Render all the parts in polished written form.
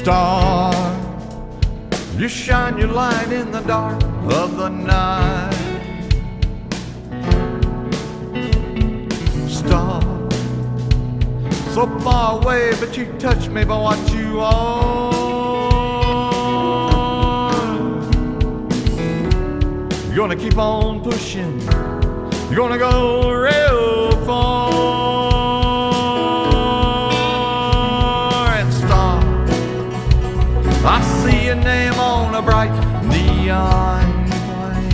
Star, you shine your light in the dark of the night. Star, so far away, but you touch me by what you are. You're gonna keep on pushing, you're gonna go real far. And star, I see your name on a bright neon flame.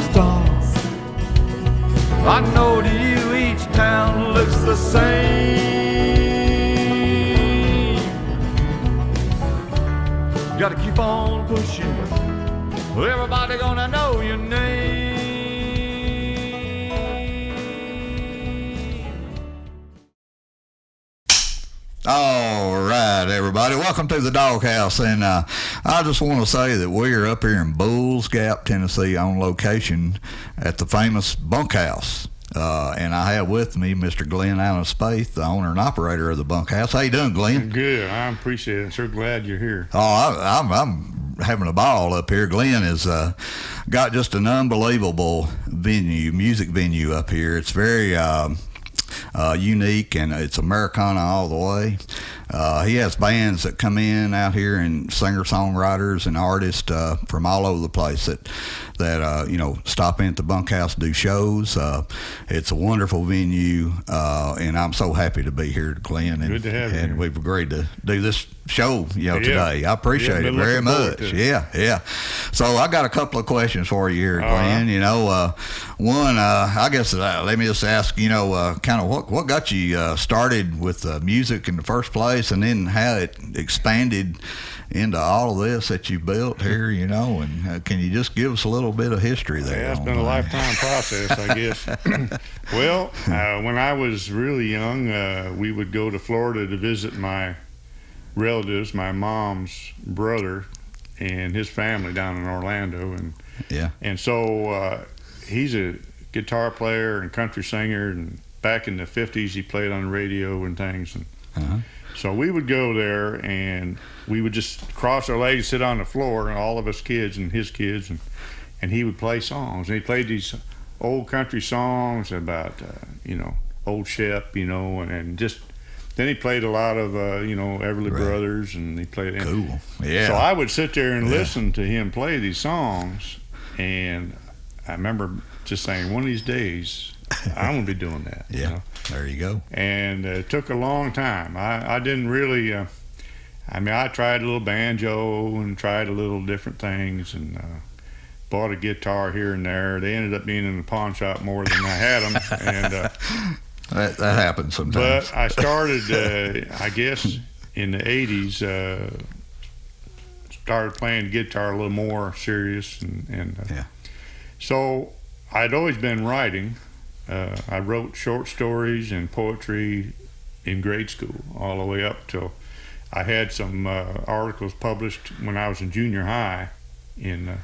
Star, I know to you each town looks the same. You gotta keep on pushing, everybody gonna know your name. All right, everybody. Welcome to the Doghouse. And I just want to say that we're up here in Bulls Gap, Tennessee, on location at the famous Bunk House. And I have with me Mr. Glenn Allen Spayth, the owner and operator of the Bunk House. How you doing, Glenn? Good. I appreciate it. I'm so glad you're here. Oh, I'm having a ball up here. Glenn has got just an unbelievable music venue up here. It's very unique, and it's Americana all the way. He has bands that come in out here, and singer-songwriters and artists from all over the place that stop in at the Bunk House, do shows. It's a wonderful venue, and I'm so happy to be here, Glenn. Good to have you. And we've agreed to do this show, today. I appreciate it very much. Yeah. So I got a couple of questions for you here, Glenn. One, I guess let me just ask, kind of what got you started with music in the first place, and then how it expanded into all of this that you built here, and can you just give us a little bit of history there? Yeah, it's been a lifetime process, I guess. Well, when I was really young, we would go to Florida to visit my relatives, my mom's brother and his family down in Orlando, and so he's a guitar player and country singer, and back in the 50s he played on the radio and things, and so we would go there and we would just cross our legs, sit on the floor, and all of us kids and his kids, and he would play songs, and he played these old country songs about old Shep, and just then he played a lot of Everly Brothers, and he played cool. Yeah. So I would sit there and listen to him play these songs, and I remember just saying, one of these days I'm gonna be doing that. Yeah. There you go. And it took a long time. I didn't really I tried a little banjo and tried a little different things, and bought a guitar here and there. They ended up being in the pawn shop more than I had them, and that happens sometimes. But I started, I guess, in the 80s, started playing guitar a little more serious, and so I'd always been writing. I wrote short stories and poetry in grade school all the way up till I had some articles published when I was in junior high in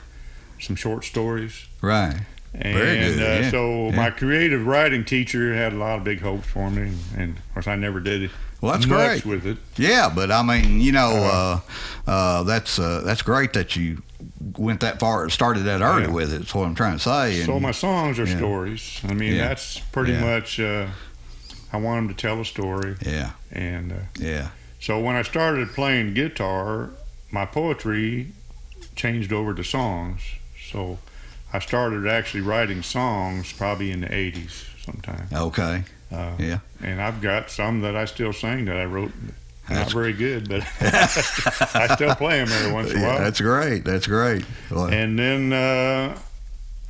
some short stories. Right. And very good. So my creative writing teacher had a lot of big hopes for me, and of course I never did it. Well, that's much great with it. Yeah, but I mean, that's great that you went that far, started that early with it. That's what I'm trying to say. So my songs are stories. I mean, that's pretty much. I want them to tell a story. Yeah. And so when I started playing guitar, my poetry changed over to songs. So I started actually writing songs probably in the 80s sometime. Okay. And I've got some that I still sing that I wrote. Not very good, but I still play them every once in a while. That's great. Well, and then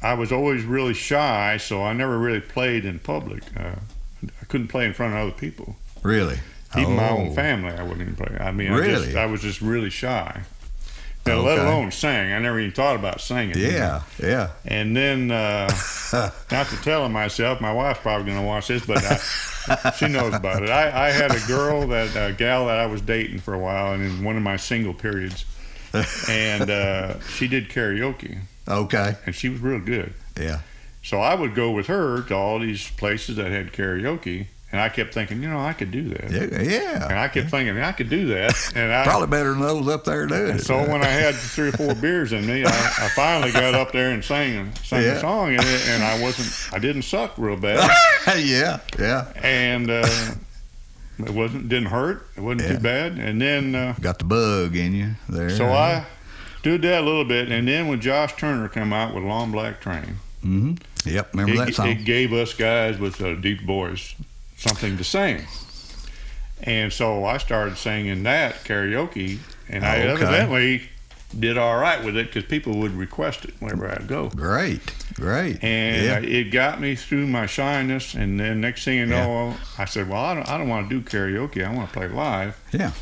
I was always really shy, so I never really played in public. I couldn't play in front of other people. Really? Even my own family, I wouldn't even play. I mean, really? I was just really shy. Now, let alone sing. I never even thought about singing. Yeah. And then, not to tell myself, my wife's probably going to watch this, but she knows about it. I had a gal that I was dating for a while, and in one of my single periods, and she did karaoke. Okay. And she was real good. Yeah. So I would go with her to all these places that had karaoke, And I kept thinking, I could do that. Yeah. And I kept thinking, I could do that. And Probably better than those up there doing it. So when I had 3 or 4 beers in me, I finally got up there and sang the song in it, and I didn't suck real bad. Yeah. And it didn't hurt. It wasn't too bad. And then got the bug in you there. So I did that a little bit, and then when Josh Turner came out with Long Black Train, Yep, remember that song? It gave us guys with deep voice something to sing. And so I started singing that karaoke, and I evidently did all right with it because people would request it wherever I'd go. Great. And it got me through my shyness, and then next thing you know, I said, well, I don't want to do karaoke. I want to play live. Yeah.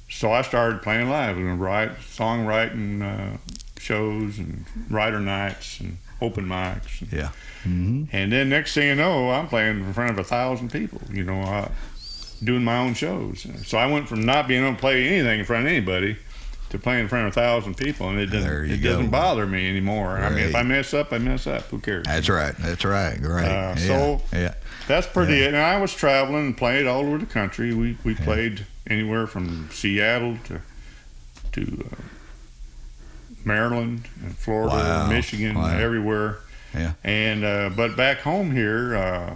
So I started playing live and songwriting shows and writer nights and open mics. Yeah. And then next thing you know, I'm playing in front of 1,000 people, doing my own shows. So I went from not being able to play anything in front of anybody to playing in front of 1,000 people, and it doesn't bother me anymore. Right. I mean, if I mess up, I mess up. Who cares? That's right. Great. So that's pretty it. And I was traveling and played all over the country. We played anywhere from Seattle to Maryland and Florida, Michigan, everywhere. Yeah. And but back home here,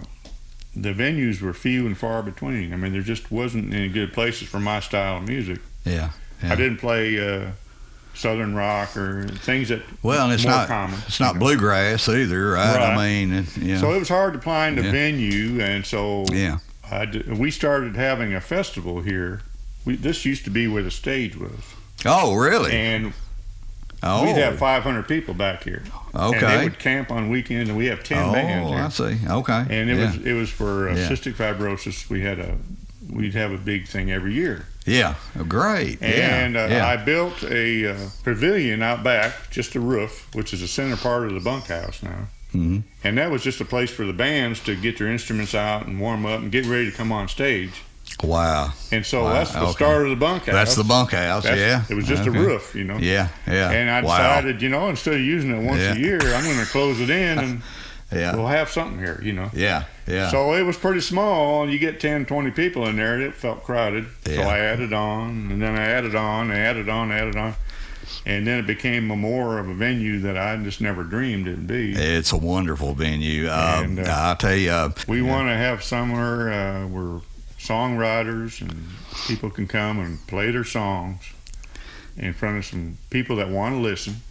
the venues were few and far between. I mean, there just wasn't any good places for my style of music. Yeah. I didn't play Southern rock or things that and it's more not common. It's not bluegrass either, right? I mean, so it was hard to find a venue, and so we started having a festival here. This used to be where the stage was. Oh, really? And we'd have 500 people back here. Okay. And they would camp on weekends, and we have 10 bands here. I see. Okay. And it was for cystic fibrosis. We'd have a big thing every year. Yeah, great. And I built a pavilion out back, just a roof, which is the center part of the bunk house now. Mm-hmm. And that was just a place for the bands to get their instruments out and warm up and get ready to come on stage. Wow. And so that's the start of the bunk house. That's the bunk house, It was just a roof, Yeah. And I decided, instead of using it once a year, I'm going to close it in and we'll have something here, Yeah. So it was pretty small, and you get 10, 20 people in there, and it felt crowded. So I added on, and then I added on. And then it became more of a venue that I just never dreamed it'd be. It's a wonderful venue. I'll tell you. We want to have somewhere where songwriters and people can come and play their songs in front of some people that want to listen,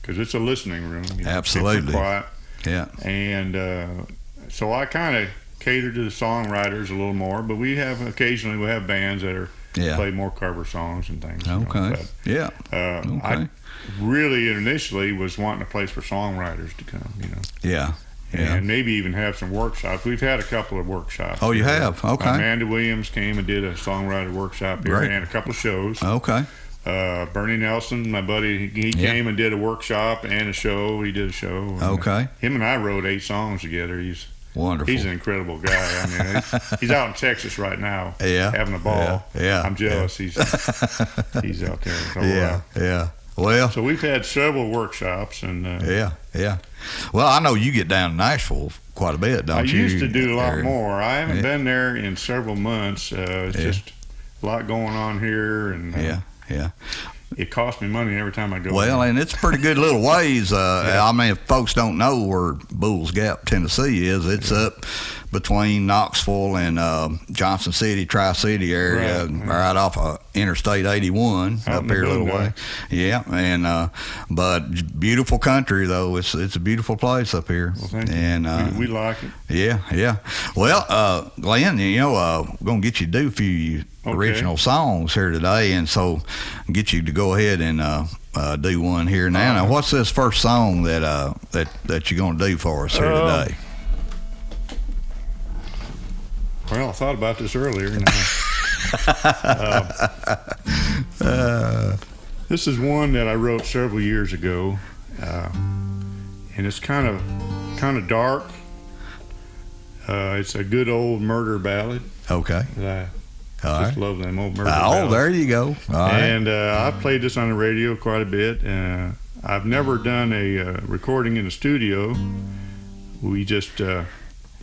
because it's a listening room. Absolutely. Quiet. Yeah. And so I kind of cater to the songwriters a little more, but occasionally we have bands that play more cover songs and things. Okay. I really initially was wanting a place for songwriters to come, Yeah. And maybe even have some workshops. We've had a couple of workshops. Oh, you have? Okay. Amanda Williams came and did a songwriter workshop here and a couple of shows. Okay. Bernie Nelson, my buddy, he came and did a workshop and a show. He did a show. Okay. Him and I wrote 8 songs together. He's wonderful. He's an incredible guy. I mean, he's out in Texas right now, having a ball. Yeah. I'm jealous. He's out there. So, yeah. Well, so we've had several workshops, and Well, I know you get down to Nashville quite a bit, don't you? I used to do a lot more. I haven't been there in several months. It's just a lot going on here, and it costs me money every time I go. Well, and it's a pretty good little ways. I mean, if folks don't know where Bulls Gap, Tennessee is, it's up between Knoxville and Johnson City, Tri-City area, right off of Interstate 81 up here a little way. Yeah, and but beautiful country though. It's a beautiful place up here. Well, thank and you. We like it. Yeah. Well, Glenn, we're gonna get you to do a few original songs here today, and so get you to go ahead and do one here now. Now, what's this first song that you're gonna do for us here today? Well, I thought about this earlier. This is one that I wrote several years ago, and it's kind of dark. It's a good old murder ballad. Okay. I just love them old murder ballads. There you go. All right. And I've played this on the radio quite a bit. I've never done a recording in the studio. We just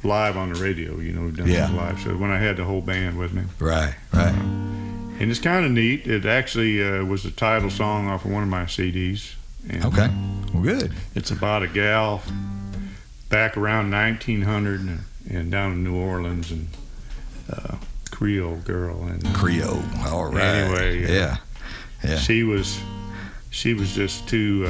live on the radio. You know, we've done Yeah. some live shows when I had the whole band with me. Right. And it's kind of neat. It actually was the title song off of one of my CDs. And Okay. Well, good. It's about a gal back around 1900 and down in New Orleans, and Creole girl. And Creole. All right. Anyway, yeah. she was just too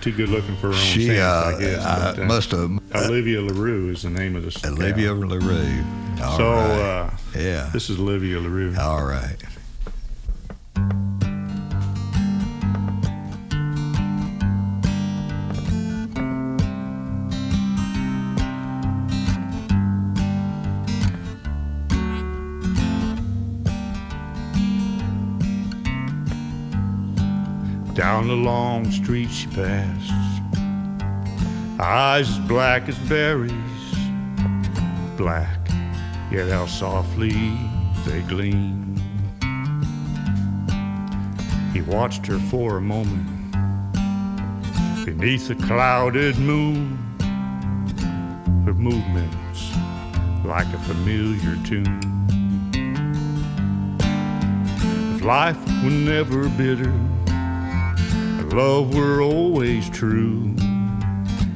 good looking for her own She sense, I guess. But, must have. Olivia LaRue is the name of this. Olivia gal. LaRue. All So right. Yeah. this is Olivia LaRue. All right. Down the long street she passed, eyes as black as berries, black, yet how softly they gleam. He watched her for a moment beneath a clouded moon, her movements like a familiar tune. If life were never bitter, love were always true,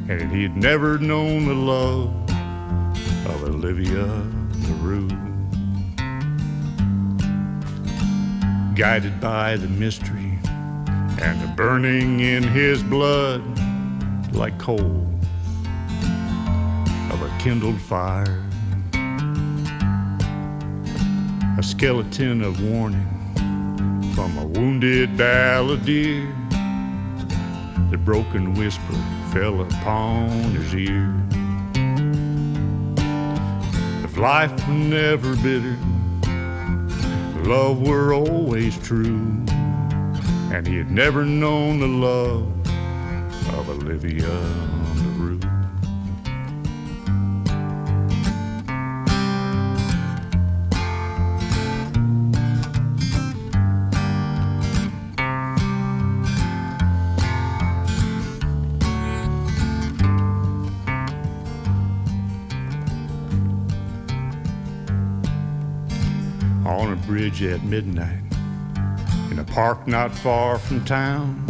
and he'd never known the love of Olivia LaRue. Guided by the mystery and the burning in his blood, like coals of a kindled fire, a skeleton of warning from a wounded balladeer. The broken whisper fell upon his ear. If life were never bitter, love were always true, and he had never known the love of Olivia LaRue. On a bridge at midnight, in a park not far from town,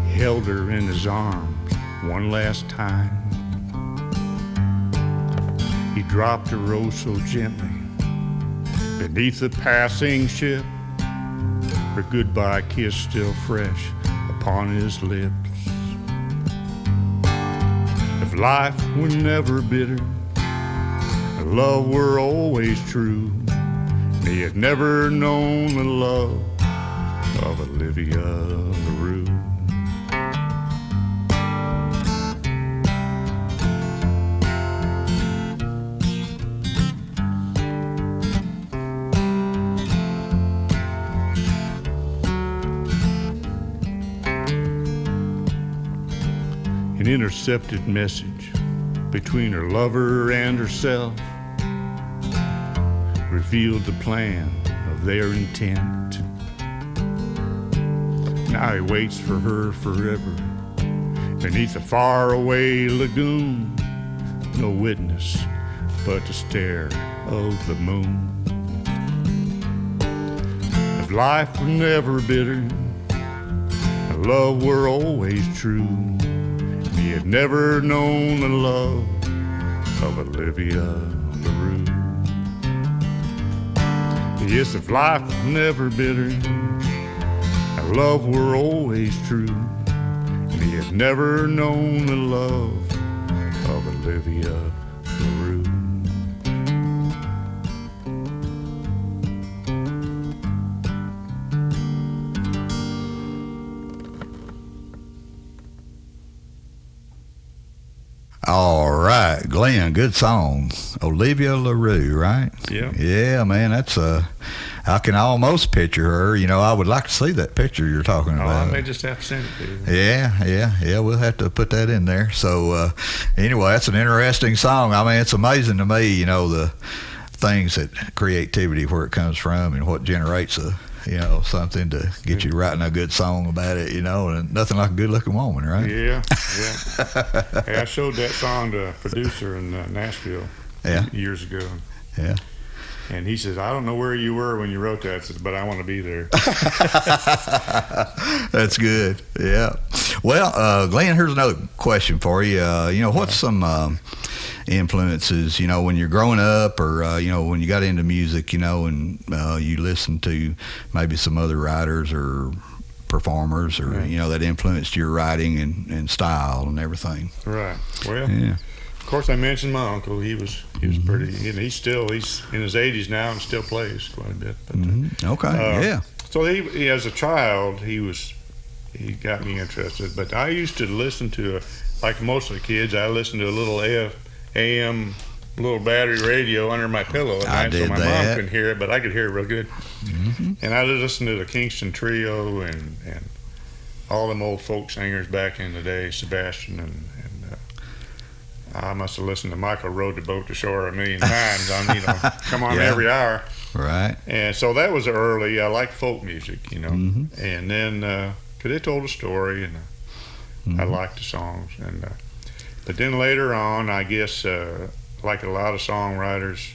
he held her in his arms one last time. He dropped her oh so gently beneath the passing ship, her goodbye kiss still fresh upon his lips. If life were never bitter, love were always true, he had never known the love of Olivia LaRue. An intercepted message between her lover and herself revealed the plan of their intent. Now he waits for her forever beneath a faraway lagoon, no witness but the stare of the moon. If life were never bitter, love were always true, he had never known the love of Olivia LaRue. Yes, if life was never bitter, and love were always true, and he had never known the love of Olivia LaRue. All right, Glenn, good song. Olivia LaRue, right? Yeah. Yeah, man, that's I can almost picture her. You know, I would like to see that picture you're talking Oh, about. I may just have to send it to you. Yeah, we'll have to put that in there. So, anyway, that's an interesting song. I mean, it's amazing to me, you know, the things that creativity, where it comes from and what generates something to get you writing a good song about it, and nothing like a good-looking woman, right? Yeah. Hey, I showed that song to a producer in Nashville years ago. Yeah. And he says, I don't know where you were when you wrote that, but I want to be there. That's good. Yeah. Well, Glenn, here's another question for you. What's some influences, when you're growing up or, when you got into music, and you listen to maybe some other writers or performers or, that influenced your writing and style and everything? Right. Well, of course, I mentioned my uncle. He was pretty, he's in his 80s now and still plays quite a bit. But, okay, So he, as a child, he got me interested. But I used to listen to, like most of the kids, I listened to a little AM little battery radio under my pillow at night, so my mom couldn't hear it, but I could hear it real good. And I listened to the Kingston Trio and all them old folk singers back in the day, Sebastian and I must have listened to Michael Rode the Boat to Shore a million times on, come on every hour. Right. And so that was early. I liked folk music, and then because they told a story and I liked the songs. And but then later on, I guess, like a lot of songwriters,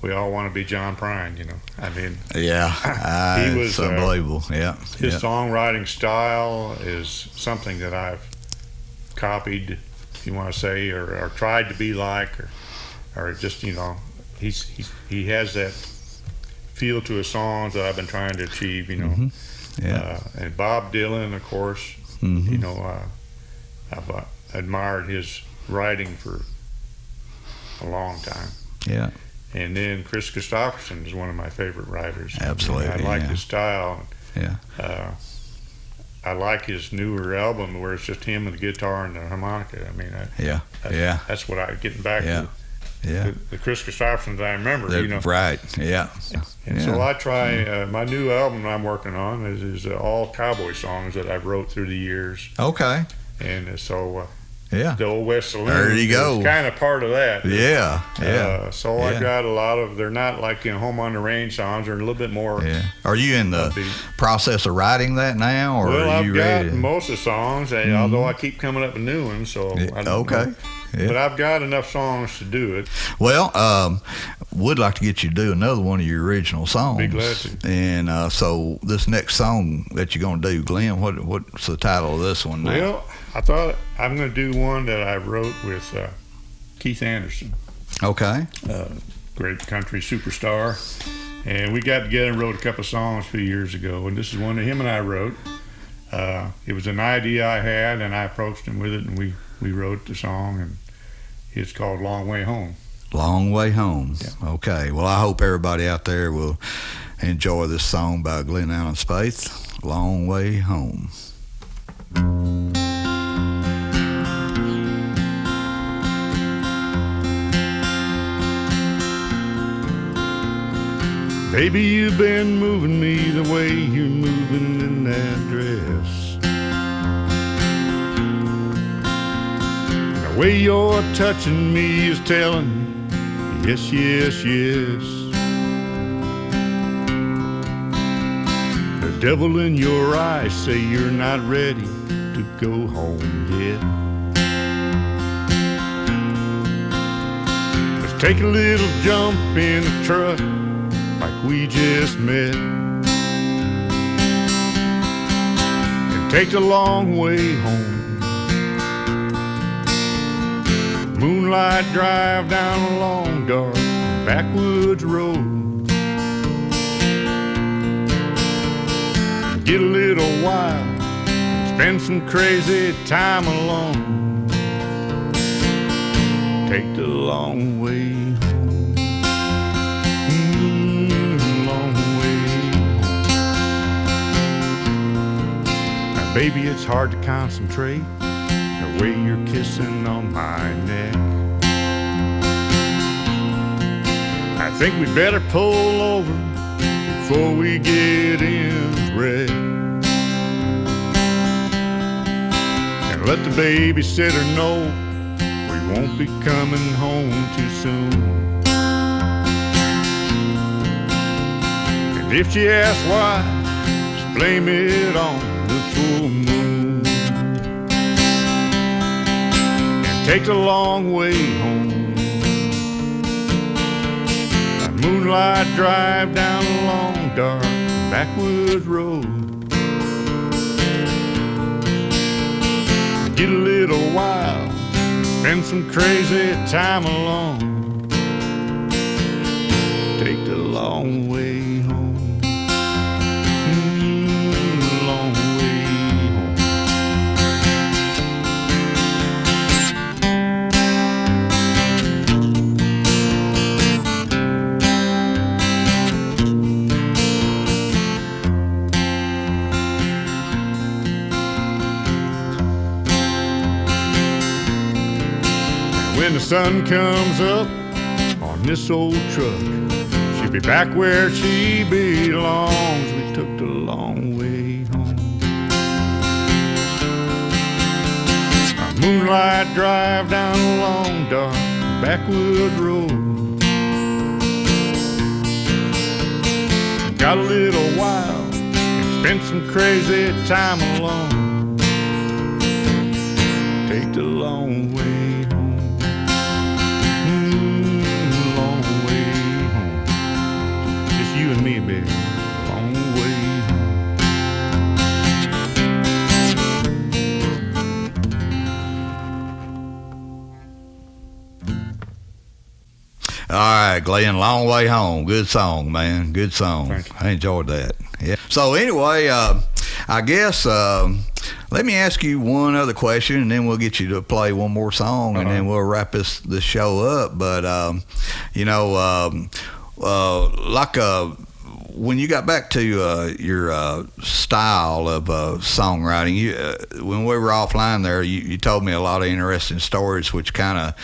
we all want to be John Prine, I mean. Yeah, he was unbelievable. His songwriting style is something that I've copied, if you want to say, or tried to be like, or just, he has that feel to his songs that I've been trying to achieve, and Bob Dylan, of course, I've admired his writing for a long time. Yeah. And then Chris Christopherson is one of my favorite writers. Absolutely. I like his style. Yeah. I like his newer album where it's just him and the guitar and the harmonica. I mean, that's what getting back to. Yeah. The Chris Christophersons I remember, Right, yeah. And so I try, my new album I'm working on is all cowboy songs that I've wrote through the years. Okay. And so the Old West Saloon there you go. is kind of part of that. So I've got a lot of, they're not like Home on the Range songs, they're a little bit more. Yeah. Are you in the process of writing that now, or well, are you I've ready? got most of the songs, although I keep coming up with new ones, so I don't know. But I've got enough songs to do it. Well, would like to get you to do another one of your original songs. Be glad to. And so this next song that you're going to do, Glenn, what's the title of this one now? Well, I thought I'm going to do one that I wrote with Keith Anderson. Okay. Great country superstar. And we got together and wrote a couple of songs a few years ago, and this is one that him and I wrote. It was an idea I had, and I approached him with it, and we wrote the song, and it's called Long Way Home. Long Way Home. Yeah. Okay. Well, I hope everybody out there will enjoy this song by Glenn Allen Spayth, Long Way Home. Baby, you've been moving me the way you're moving in that dress. The way you're touching me is telling me, yes, yes, yes. The devil in your eyes say you're not ready to go home yet. Let's take a little jump in the truck like we just met, and take the long way home. Moonlight drive down a long dark backwoods road. Get a little wild, spend some crazy time alone. Take the long way home. Baby, it's hard to concentrate the way you're kissing on my neck. I think we better pull over before we get in the wreck, and let the babysitter know we won't be coming home too soon. And And if she asks why, just blame it on the full moon. And take the long way home. A moonlight drive down a long, dark backwoods road. Get a little wild, spend some crazy time alone. Take the long way home. Long way home. When the sun comes up on this old truck, she'll be back where she belongs. We took the long way home. A moonlight drive down a long, dark backwood road. Got a little wild and spent some crazy time alone. Take the long way home. Long way home. Just you and me, baby. Long way home. All right, Glenn, Long Way Home. Good song, man. Good song. Thank you. I enjoyed that. Yeah. So anyway, I guess let me ask you one other question, and then we'll get you to play one more song, and then we'll wrap this show up. But when you got back to your style of songwriting, when we were offline there, you told me a lot of interesting stories, which kind of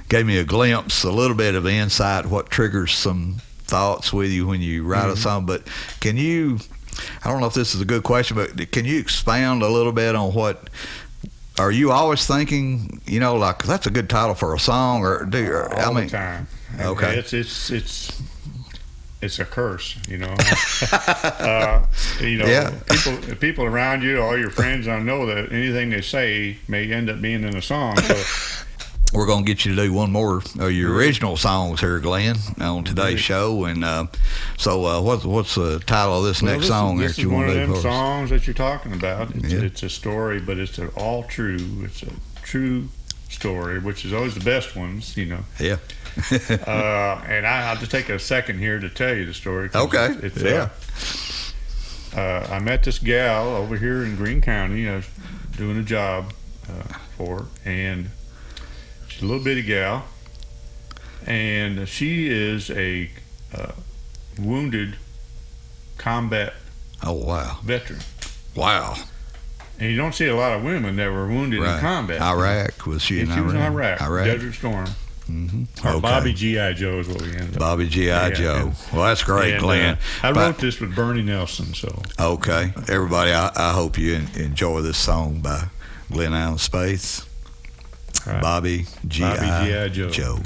gave me a glimpse, a little bit of insight, what triggers some thoughts with you when you write a song. But can you, I don't know if this is a good question, but can you expound a little bit on what, are you always thinking, like that's a good title for a song, or do you, all the time. Okay. It's a curse, Yeah. People around you, all your friends, I know that anything they say may end up being in a song. So we're going to get you to do one more of your original songs here, Glenn, on today's show. And so what's the title of this next song that you want to do? This is one of them songs that you're talking about. It's a story, but it's all true. It's a true story, which is always the best ones, Yeah. And I'll just take a second here to tell you the story. Okay. I met this gal over here in Greene County. I was doing a job for her, and she's a little bitty gal, and she is a wounded combat veteran. Wow. And you don't see a lot of women that were wounded in combat. Iraq, was she in Iraq? She was in Iraq. Desert Storm. Mm-hmm. Or Bobby G.I. Joe is what we ended up. Bobby G.I. Joe. Well, that's great, and, Glenn. I wrote this with Bernie Nelson, so. Okay. Everybody, I hope you enjoy this song by Glenn Allen Spayth. Right. Bobby G.I. Joe.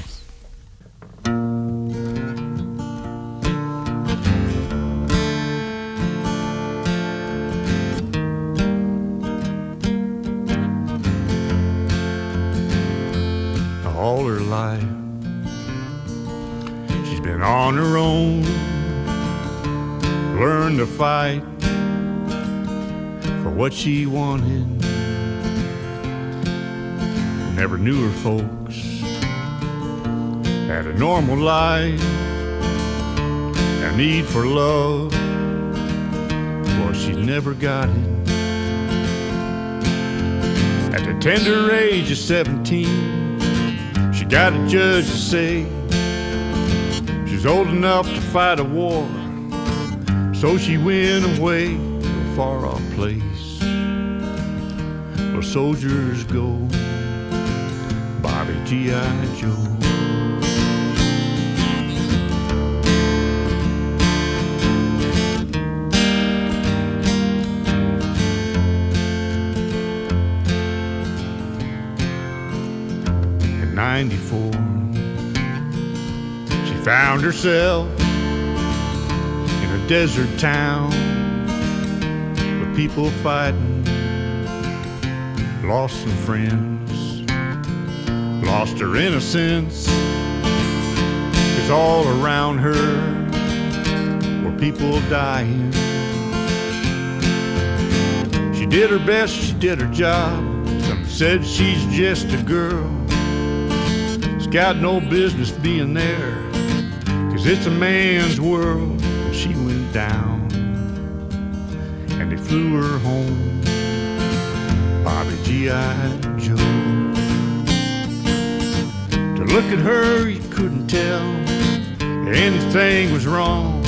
All her life she's been on her own, learned to fight for what she wanted. Never knew her folks had a normal life, a need for love, well, she never got it. At the tender age of 17, she got a judge to say she's old enough to fight a war, so she went away to a far-off place where soldiers go. Bobby G.I. Joe. In 94, she found herself in a desert town with people fighting. Lost some friends, lost her innocence. 'Cause all around her were people dying. She did her best, she did her job. Some said she's just a girl. She's got no business being there, 'cause it's a man's world. She went down and they flew her home, Bobby G.I. Joe. To look at her, you couldn't tell anything was wrong.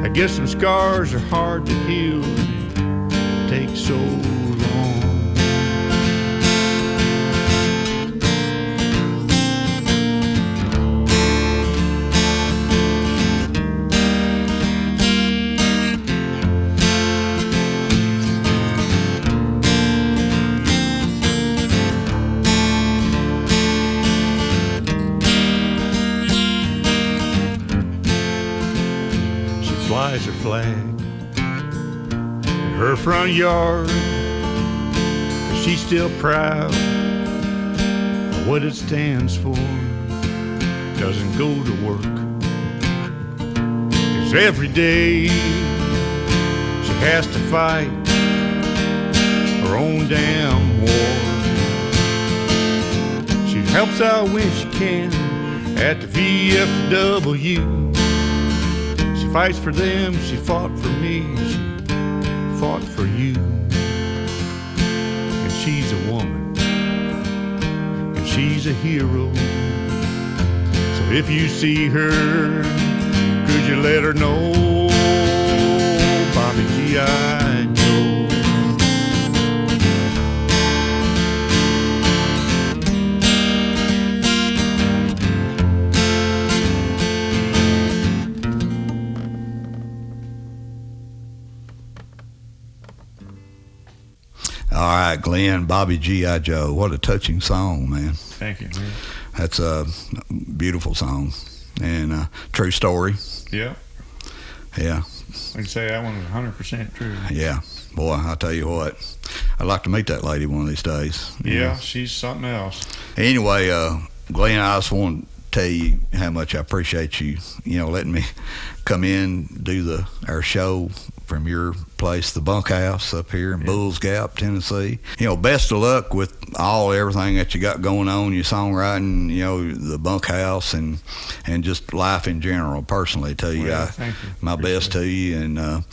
I guess some scars are hard to heal, it takes so long. Flies her flag in her front yard, but she's still proud of what it stands for. Doesn't go to work, 'cause every day she has to fight her own damn war. She helps out when she can at the VFW. She fights for them, she fought for me, she fought for you. And she's a woman, and she's a hero. So if you see her, could you let her know, Bobby G.I. Joe? All right, Glenn, Bobby G.I. Joe. What a touching song, man. Thank you, man. That's a beautiful song and a true story. Yeah. Yeah. I can say that one is 100% true. Yeah. Boy, I'll tell you what. I'd like to meet that lady one of these days. Yeah, she's something else. Anyway, Glenn, I just want to tell you how much I appreciate you, letting me come in, do our show from your place, the Bunk House up here in Bulls Gap, Tennessee. Best of luck with everything that you got going on, your songwriting, the Bunk House, and just life in general. Personally, tell you, thank you. My best to you. And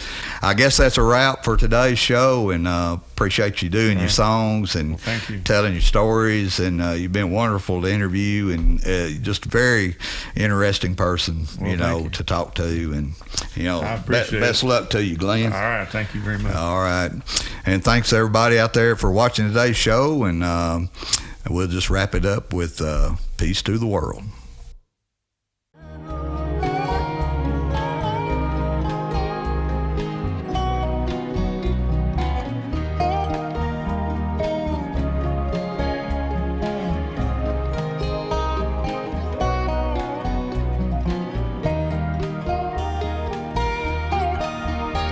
I guess that's a wrap for today's show. And appreciate you doing your songs and thank you. telling your stories. And you've been wonderful to interview, and just a very interesting person, to talk to. And I appreciate best luck to you, Glenn. All right, thank you very much. All right. And thanks to everybody out there for watching today's show. And we'll just wrap it up with peace to the world.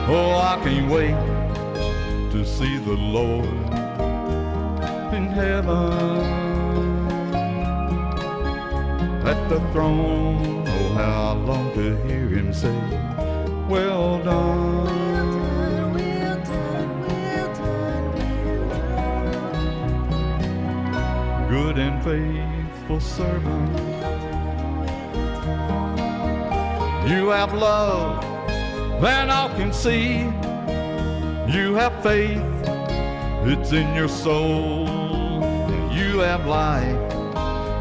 Oh, I can't wait to see the Lord in heaven at the throne. Oh, how I long to hear him say, well done. Well done, well done, well done. Good and faithful servant. You have love that all can see. You have faith, it's in your soul. You have life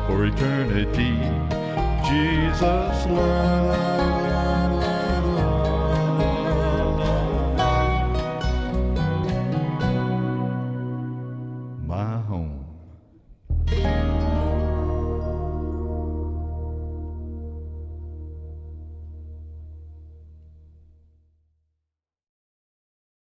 for eternity. Jesus loves.